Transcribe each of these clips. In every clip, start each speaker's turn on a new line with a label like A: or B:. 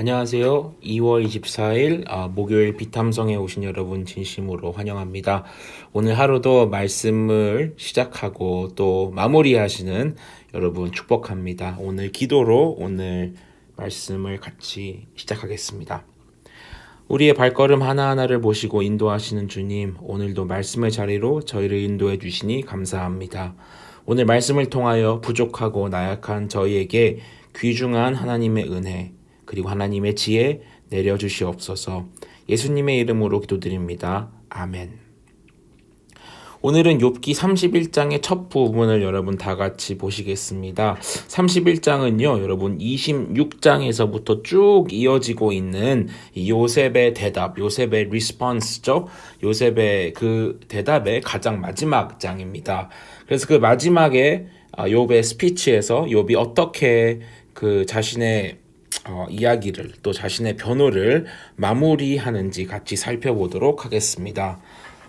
A: 안녕하세요. 2월 24일 목요일 비탐성에 오신 여러분 진심으로 환영합니다. 오늘 하루도 말씀을 시작하고 또 마무리하시는 여러분 축복합니다. 오늘 기도로 오늘 말씀을 같이 시작하겠습니다. 우리의 발걸음 하나하나를 보시고 인도하시는 주님, 오늘도 말씀의 자리로 저희를 인도해 주시니 감사합니다. 오늘 말씀을 통하여 부족하고 나약한 저희에게 귀중한 하나님의 은혜, 그리고 하나님의 지혜 내려주시옵소서. 예수님의 이름으로 기도드립니다. 아멘. 오늘은 욥기 31장의 첫 부분을 여러분 다 같이 보시겠습니다. 31장은요, 여러분 26장에서부터 쭉 이어지고 있는 요셉의 대답, 요셉의 리스폰스죠. 요셉의 그 대답의 가장 마지막 장입니다. 그래서 그 마지막에 욥의 스피치에서 욥이 어떻게 그 자신의 이야기를 또 자신의 변호를 마무리하는지 같이 살펴보도록 하겠습니다.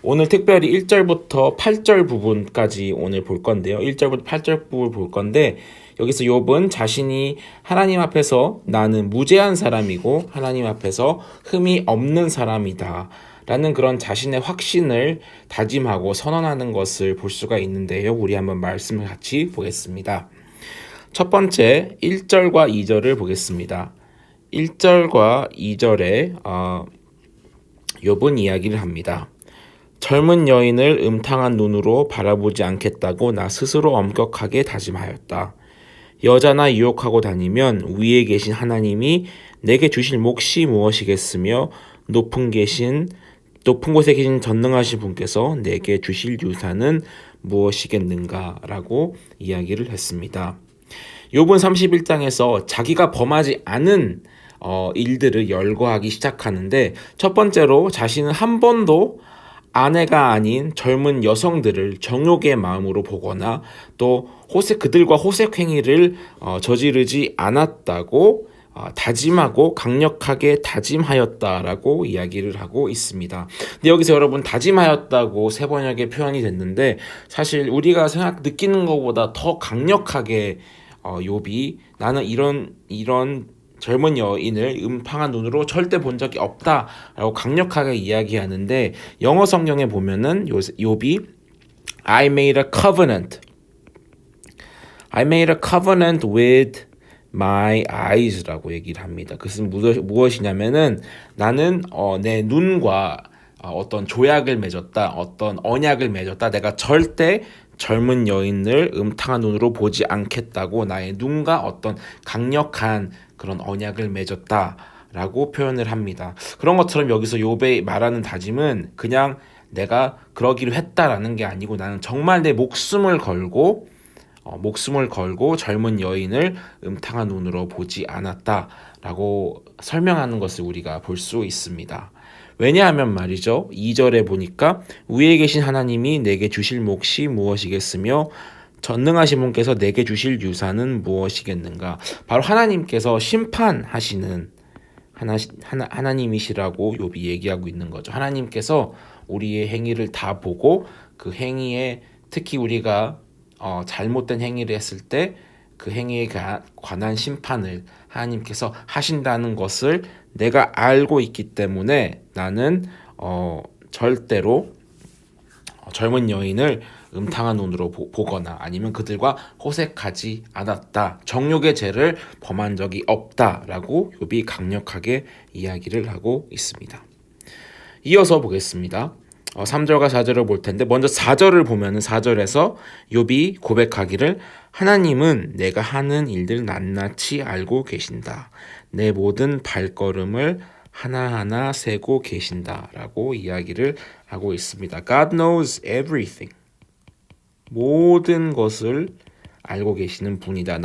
A: 오늘 특별히 1절부터 8절 부분까지 오늘 볼 건데요. 1절부터 8절 부분을 볼 건데 여기서 욥은 자신이 하나님 앞에서 나는 무죄한 사람이고 하나님 앞에서 흠이 없는 사람이다 라는 그런 자신의 확신을 다짐하고 선언하는 것을 볼 수가 있는데요. 우리 한번 말씀을 같이 보겠습니다. 첫 번째 1절과 2절을 보겠습니다. 1절과 2절에 욥은 이야기를 합니다. 젊은 여인을 음탕한 눈으로 바라보지 않겠다고 나 스스로 엄격하게 다짐하였다. 여자나 유혹하고 다니면 위에 계신 하나님이 내게 주실 몫이 무엇이겠으며 높은 곳에 계신 전능하신 분께서 내게 주실 유산은 무엇이겠는가 라고 이야기를 했습니다. 욥은 31장에서 자기가 범하지 않은 일들을 열거하기 시작하는데 첫 번째로 자신은 한 번도 아내가 아닌 젊은 여성들을 정욕의 마음으로 보거나 또 그들과 호색 행위를 저지르지 않았다고 다짐하고 강력하게 다짐하였다라고 이야기를 하고 있습니다. 근데 여기서 여러분 다짐하였다고 세 번역의 표현이 됐는데 사실 우리가 느끼는 것보다 더 강력하게 욥이 나는 이런 젊은 여인을 음탕한 눈으로 절대 본 적이 없다라고 강력하게 이야기하는데 영어 성경에 보면은 욥이 I made a covenant with my eyes라고 얘기를 합니다. 그것은 무엇이냐면은 나는 내 눈과 어떤 조약을 맺었다, 어떤 언약을 맺었다. 내가 절대 젊은 여인을 음탕한 눈으로 보지 않겠다고 나의 눈과 어떤 강력한 그런 언약을 맺었다라고 표현을 합니다. 그런 것처럼 여기서 욥이 말하는 다짐은 그냥 내가 그러기로 했다라는 게 아니고 나는 정말 내 목숨을 걸고 젊은 여인을 음탕한 눈으로 보지 않았다라고 설명하는 것을 우리가 볼 수 있습니다. 왜냐하면 말이죠. 2절에 보니까 위에 계신 하나님이 내게 주실 몫이 무엇이겠으며 전능하신 분께서 내게 주실 유산은 무엇이겠는가. 바로 하나님께서 심판하시는 하나님이시라고 욥이 얘기하고 있는 거죠. 하나님께서 우리의 행위를 다 보고 그 행위에 특히 우리가 잘못된 행위를 했을 때 그 행위에 관한 심판을 하나님께서 하신다는 것을 내가 알고 있기 때문에 나는 절대로 젊은 여인을 음탕한 눈으로 보거나 아니면 그들과 호색하지 않았다. 정욕의 죄를 범한 적이 없다라고 욥이 강력하게 이야기를 하고 있습니다. 이어서 보겠습니다. 3절과 4절을 볼 텐데 먼저 4절을 보면은 4절에서 욥이 고백하기를 하나님은 내가 하는 일들 낱낱이 알고 계신다. 내 모든 발걸음을 하나하나 세고 계신다라고 이야기를 하고 있습니다. God knows everything. 모든 것을 알고 계시는 분이다.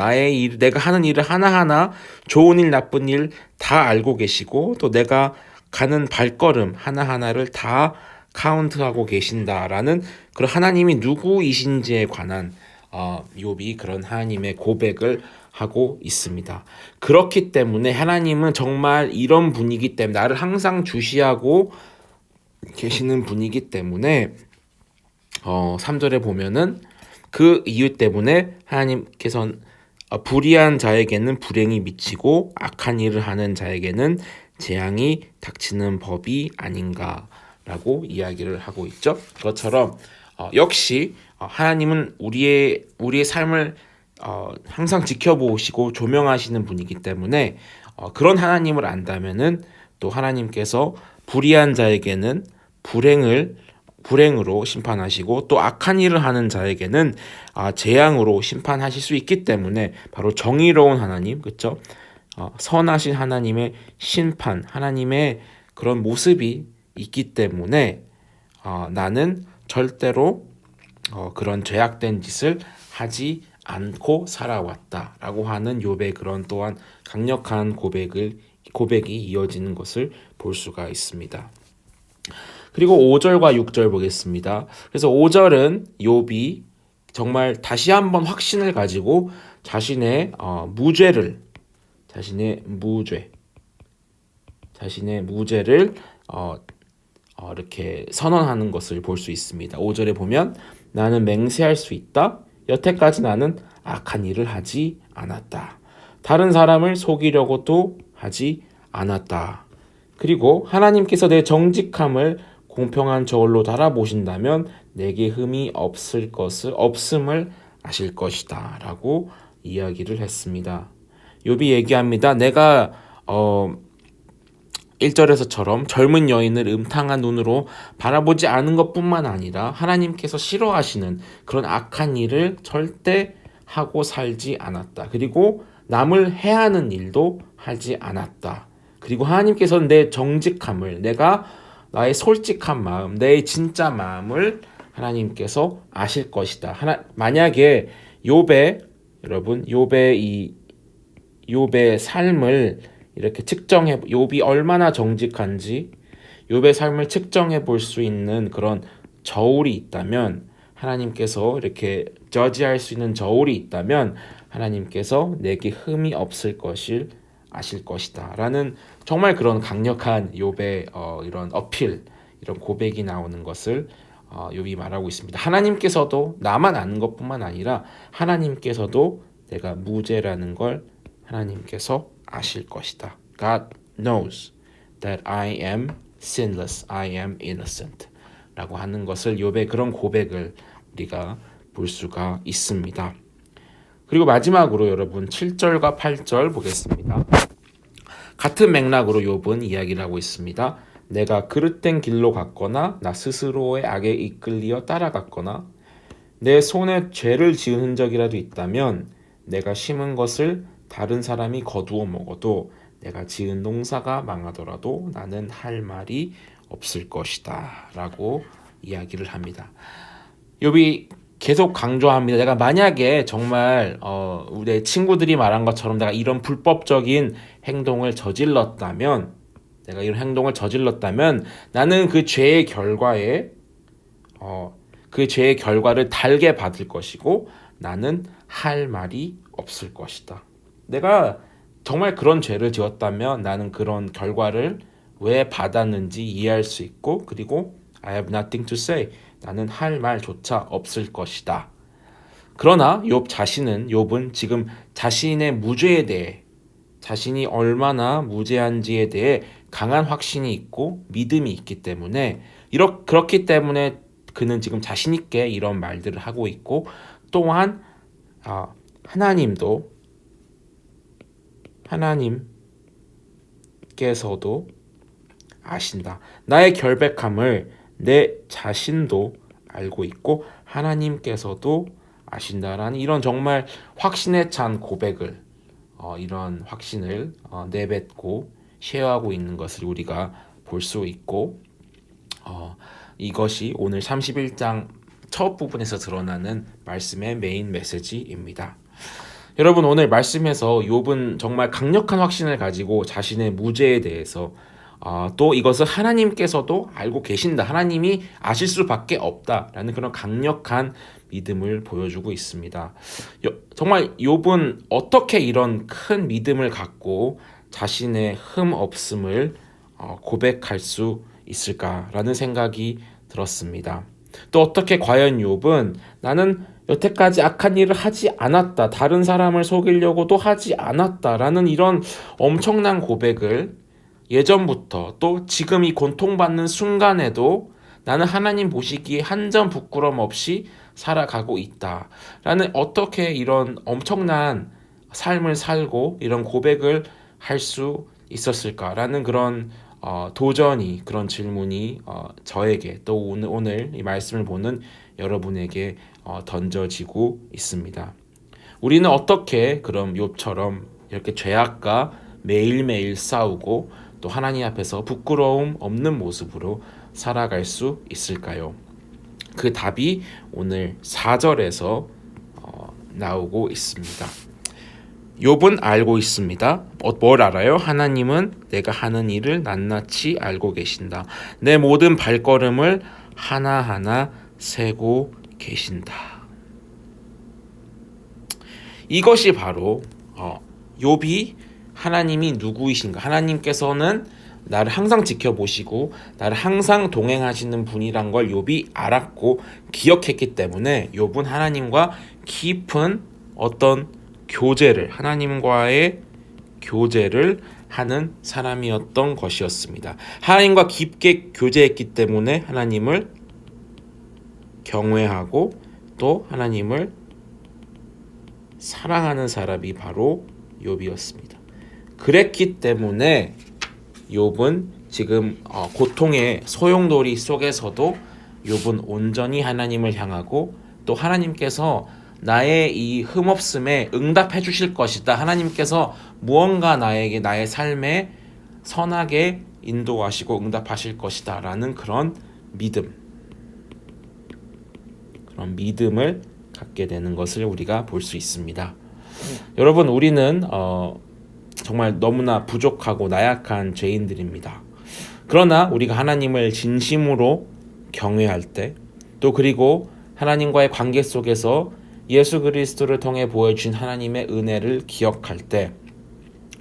A: 내가 하는 일을 하나하나 좋은 일, 나쁜 일 다 알고 계시고 또 내가 가는 발걸음 하나하나를 다 카운트하고 계신다라는 그런 하나님이 누구이신지에 관한 욥이 그런 하나님의 고백을 하고 있습니다. 그렇기 때문에 하나님은 정말 이런 분이기 때문에 나를 항상 주시하고 계시는 분이기 때문에 3절에 보면은 그 이유 때문에 하나님께서는 불의한 자에게는 불행이 미치고 악한 일을 하는 자에게는 재앙이 닥치는 법이 아닌가라고 이야기를 하고 있죠. 그것처럼 역시 하나님은 우리의 삶을 항상 지켜보시고 조명하시는 분이기 때문에 그런 하나님을 안다면은 또 하나님께서 불의한 자에게는 불행으로 심판하시고 또 악한 일을 하는 자에게는 재앙으로 심판하실 수 있기 때문에 바로 정의로운 하나님, 그렇죠? 선하신 하나님의 심판, 하나님의 그런 모습이 있기 때문에 나는 절대로 그런 죄악된 짓을 하지 않고 살아왔다라고 하는 욥의 그런 또한 강력한 고백이 이어지는 것을 볼 수가 있습니다. 그리고 5절과 6절 보겠습니다. 그래서 5절은 욥이 정말 다시 한번 확신을 가지고 자신의 무죄를 이렇게 선언하는 것을 볼 수 있습니다. 5절에 보면 나는 맹세할 수 있다. 여태까지 나는 악한 일을 하지 않았다. 다른 사람을 속이려고도 하지 않았다. 그리고 하나님께서 내 정직함을 공평한 저울로 달아보신다면 내게 흠이 없음을 아실 것이다 라고 이야기를 했습니다. 욥이 얘기합니다. 내가 1절에서처럼 젊은 여인을 음탕한 눈으로 바라보지 않은 것뿐만 아니라 하나님께서 싫어하시는 그런 악한 일을 절대 하고 살지 않았다. 그리고 남을 해하는 일도 하지 않았다. 그리고 하나님께서는 내 정직함을, 나의 솔직한 마음, 내 진짜 마음을 하나님께서 아실 것이다. 만약에 욥의 삶을 이렇게 욥이 얼마나 정직한지 욥의 삶을 측정해 볼 수 있는 그런 저울이 있다면, 하나님께서 이렇게 저지할 수 있는 저울이 있다면 하나님께서 내게 흠이 없을 것을 아실 것이다 라는 정말 그런 강력한 욥의 이런 어필, 이런 고백이 나오는 것을 욥이 말하고 있습니다. 하나님께서도 나만 아는 것뿐만 아니라 하나님께서도 내가 무죄라는 걸 하나님께서 아실 것이다. God knows that I am sinless, I am innocent 라고 하는 것을, 욥의 그런 고백을 우리가 볼 수가 있습니다. 그리고 마지막으로 여러분 7절과 8절 보겠습니다. 같은 맥락으로 욥은 이야기를 하고 있습니다. 내가 그릇된 길로 갔거나 나 스스로의 악에 이끌려 따라갔거나 내 손에 죄를 지은 흔적이라도 있다면 내가 심은 것을 다른 사람이 거두어 먹어도 내가 지은 농사가 망하더라도 나는 할 말이 없을 것이다 라고 이야기를 합니다. 욥이 계속 강조합니다. 내가 만약에 정말 내 친구들이 말한 것처럼 내가 이런 불법적인 행동을 저질렀다면 나는 그 죄의 결과를 달게 받을 것이고 나는 할 말이 없을 것이다. 내가 정말 그런 죄를 지었다면 나는 그런 결과를 왜 받았는지 이해할 수 있고, 그리고 I have nothing to say. 나는 할 말조차 없을 것이다. 그러나 욥은 지금 자신의 무죄에 대해, 자신이 얼마나 무죄한지에 대해 강한 확신이 있고 믿음이 있기 때문에, 그렇기 때문에 그는 지금 자신 있게 이런 말들을 하고 있고, 또한 하나님께서도 아신다. 나의 결백함을 내 자신도 알고 있고 하나님께서도 아신다라는 이런 정말 확신에 찬 고백을, 이런 확신을 내뱉고 쉐어하고 있는 것을 우리가 볼 수 있고, 이것이 오늘 31장 첫 부분에서 드러나는 말씀의 메인 메시지입니다. 여러분, 오늘 말씀에서 욥은 정말 강력한 확신을 가지고 자신의 무죄에 대해서 또 이것을 하나님께서도 알고 계신다, 하나님이 아실 수밖에 없다라는 그런 강력한 믿음을 보여주고 있습니다. 정말 욥은 어떻게 이런 큰 믿음을 갖고 자신의 흠 없음을 고백할 수 있을까라는 생각이 들었습니다. 또 어떻게 과연 욥은 나는 여태까지 악한 일을 하지 않았다. 다른 사람을 속이려고도 하지 않았다라는 이런 엄청난 고백을 예전부터 또 지금 이 고통받는 순간에도 나는 하나님 보시기에 한 점 부끄럼 없이 살아가고 있다. 라는 어떻게 이런 엄청난 삶을 살고 이런 고백을 할 수 있었을까라는 그런 도전이 그런 질문이 저에게 또 오늘 이 말씀을 보는 여러분에게 던져지고 있습니다. 우리는 어떻게 그럼 욥처럼 이렇게 죄악과 매일매일 싸우고 또 하나님 앞에서 부끄러움 없는 모습으로 살아갈 수 있을까요? 그 답이 오늘 4절에서 나오고 있습니다. 욥은 알고 있습니다. 뭘 알아요? 하나님은 내가 하는 일을 낱낱이 알고 계신다. 내 모든 발걸음을 하나하나 세고 계신다. 이것이 바로 욥이 하나님이 누구이신가? 하나님께서는 나를 항상 지켜보시고 나를 항상 동행하시는 분이란 걸 욥이 알았고 기억했기 때문에 욥은 하나님과 깊은 어떤 교제를 하나님과의 교제를 하는 사람이었던 것이었습니다. 하나님과 깊게 교제했기 때문에 하나님을 경외하고 또 하나님을 사랑하는 사람이 바로 욥이었습니다. 그랬기 때문에 욥은 지금 고통의 소용돌이 속에서도 욥은 온전히 하나님을 향하고 또 하나님께서 나의 이 흠없음에 응답해 주실 것이다. 하나님께서 무언가 나에게 나의 삶에 선하게 인도하시고 응답하실 것이다 라는 그런 믿음을 갖게 되는 것을 우리가 볼 수 있습니다. 여러분, 우리는 정말 너무나 부족하고 나약한 죄인들입니다. 그러나 우리가 하나님을 진심으로 경외할 때 또 그리고 하나님과의 관계 속에서 예수 그리스도를 통해 보여주신 하나님의 은혜를 기억할 때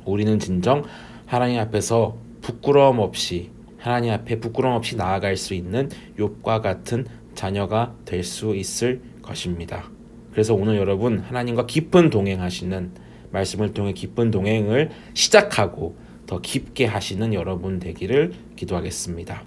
A: 우리는 진정 하나님 앞에서 부끄러움 없이 하나님 앞에 부끄러움 없이 나아갈 수 있는 욥과 같은 자녀가 될 수 있을 것입니다. 그래서 오늘 여러분 하나님과 깊은 동행하시는 말씀을 통해 깊은 동행을 시작하고 더 깊게 하시는 여러분 되기를 기도하겠습니다.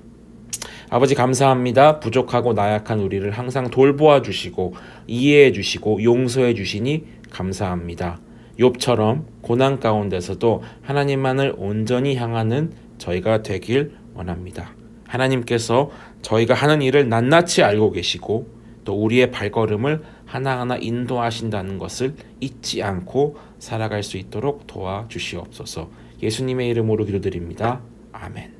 A: 아버지 감사합니다. 부족하고 나약한 우리를 항상 돌보아 주시고 이해해 주시고 용서해 주시니 감사합니다. 욥처럼 고난 가운데서도 하나님만을 온전히 향하는 저희가 되길 원합니다. 하나님께서 저희가 하는 일을 낱낱이 알고 계시고 또 우리의 발걸음을 하나하나 인도하신다는 것을 잊지 않고 살아갈 수 있도록 도와주시옵소서. 예수님의 이름으로 기도드립니다. 아멘.